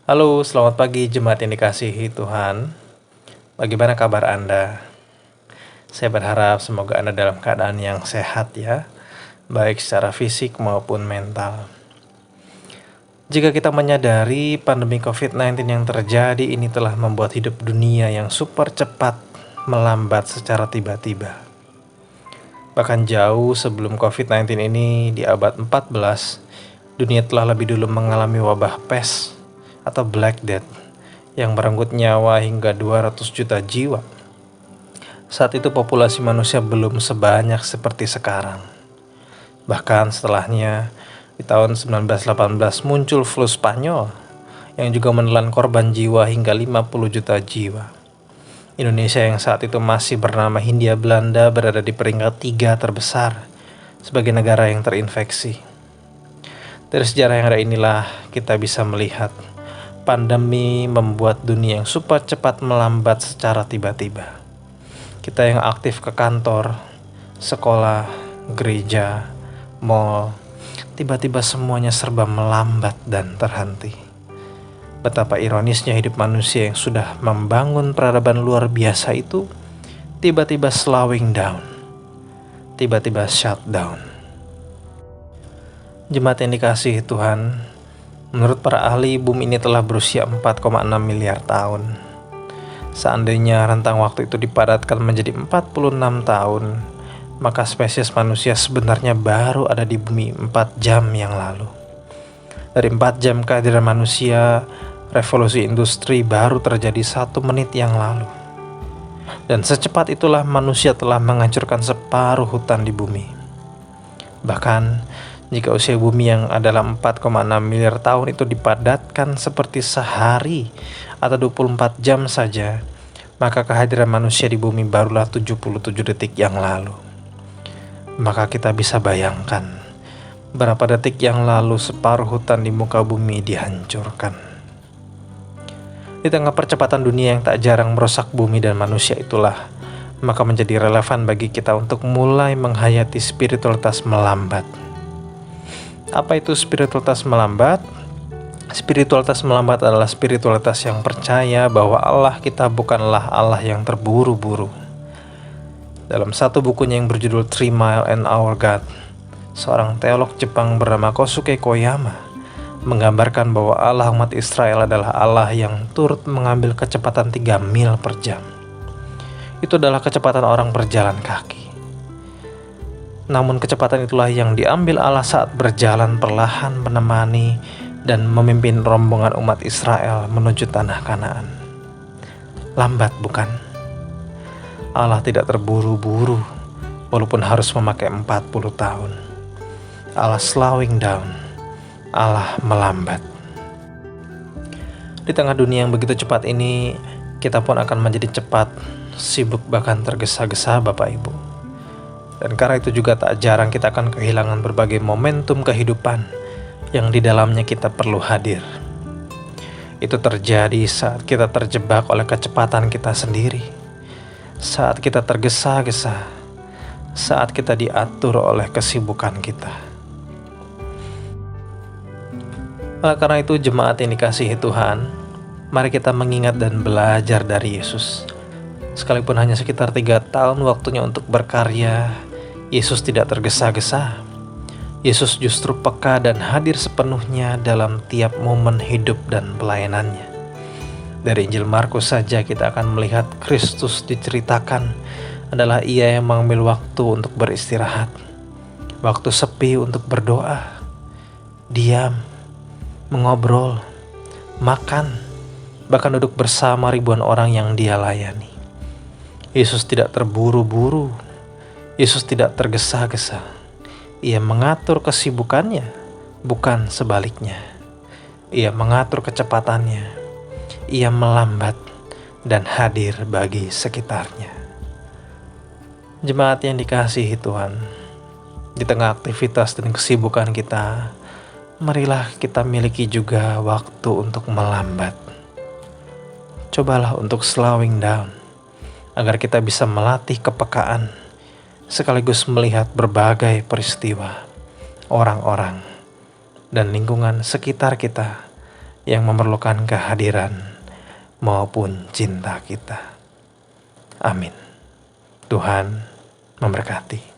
Halo, selamat pagi jemaat yang dikasihi Tuhan. Bagaimana kabar Anda? Saya berharap semoga Anda dalam keadaan yang sehat ya, baik secara fisik maupun mental. Jika kita menyadari pandemi COVID-19 yang terjadi ini telah membuat hidup dunia yang super cepat melambat secara tiba-tiba. Bahkan jauh sebelum COVID-19 ini di abad 14, dunia telah lebih dulu mengalami wabah pes atau Black Death yang merenggut nyawa hingga 200 juta jiwa. Saat itu populasi manusia belum sebanyak seperti sekarang. Bahkan setelahnya, di tahun 1918 muncul flu Spanyol yang juga menelan korban jiwa hingga 50 juta jiwa. Indonesia yang saat itu masih bernama Hindia Belanda berada di peringkat 3 terbesar sebagai negara yang terinfeksi. Dari sejarah yang ada inilah kita bisa melihat pandemi membuat dunia yang super cepat melambat secara tiba-tiba. Kita yang aktif ke kantor, sekolah, gereja, mall, tiba-tiba semuanya serba melambat dan terhenti. Betapa ironisnya hidup manusia yang sudah membangun peradaban luar biasa itu tiba-tiba slowing down, tiba-tiba shutdown. Jemaat yang dikasihi Tuhan, menurut para ahli, bumi ini telah berusia 4,6 miliar tahun. Seandainya rentang waktu itu dipadatkan menjadi 46 tahun, maka spesies manusia sebenarnya baru ada di bumi 4 jam yang lalu. Dari 4 jam kehadiran manusia, revolusi industri baru terjadi 1 menit yang lalu. Dan secepat itulah manusia telah menghancurkan separuh hutan di bumi. Bahkan, jika usia bumi yang adalah 4,6 miliar tahun itu dipadatkan seperti sehari atau 24 jam saja, maka kehadiran manusia di bumi barulah 77 detik yang lalu. Maka kita bisa bayangkan berapa detik yang lalu separuh hutan di muka bumi dihancurkan. Di tengah percepatan dunia yang tak jarang merusak bumi dan manusia itulah, maka menjadi relevan bagi kita untuk mulai menghayati spiritualitas melambat. Apa itu spiritualitas melambat? Spiritualitas melambat adalah spiritualitas yang percaya bahwa Allah kita bukanlah Allah yang terburu-buru. Dalam satu bukunya yang berjudul 3 Mile and Our God, seorang teolog Jepang bernama Kosuke Koyama menggambarkan bahwa Allah umat Israel adalah Allah yang turut mengambil kecepatan 3 mil per jam. Itu adalah kecepatan orang berjalan kaki. Namun kecepatan itulah yang diambil Allah saat berjalan perlahan menemani dan memimpin rombongan umat Israel menuju tanah Kanaan. Lambat bukan? Allah tidak terburu-buru walaupun harus memakai 40 tahun. Allah slowing down. Allah melambat. Di tengah dunia yang begitu cepat ini, kita pun akan menjadi cepat, sibuk bahkan tergesa-gesa Bapak Ibu. Dan karena itu juga tak jarang kita akan kehilangan berbagai momentum kehidupan yang di dalamnya kita perlu hadir. Itu terjadi saat kita terjebak oleh kecepatan kita sendiri, saat kita tergesa-gesa, saat kita diatur oleh kesibukan kita. Oleh karena itu jemaat yang dikasihi Tuhan, mari kita mengingat dan belajar dari Yesus. Sekalipun hanya sekitar 3 tahun waktunya untuk berkarya, Yesus tidak tergesa-gesa. Yesus justru peka dan hadir sepenuhnya dalam tiap momen hidup dan pelayanannya. Dari Injil Markus saja kita akan melihat Kristus diceritakan adalah Ia yang mengambil waktu untuk beristirahat, waktu sepi untuk berdoa, diam, mengobrol, makan, bahkan duduk bersama ribuan orang yang Dia layani. Yesus tidak terburu-buru. Yesus tidak tergesa-gesa. Ia mengatur kesibukannya, bukan sebaliknya. Ia mengatur kecepatannya. Ia melambat dan hadir bagi sekitarnya. Jemaat yang dikasihi Tuhan, di tengah aktivitas dan kesibukan kita, marilah kita miliki juga waktu untuk melambat. Cobalah untuk slowing down, agar kita bisa melatih kepekaan, sekaligus melihat berbagai peristiwa, orang-orang, dan lingkungan sekitar kita yang memerlukan kehadiran maupun cinta kita. Amin. Tuhan memberkati.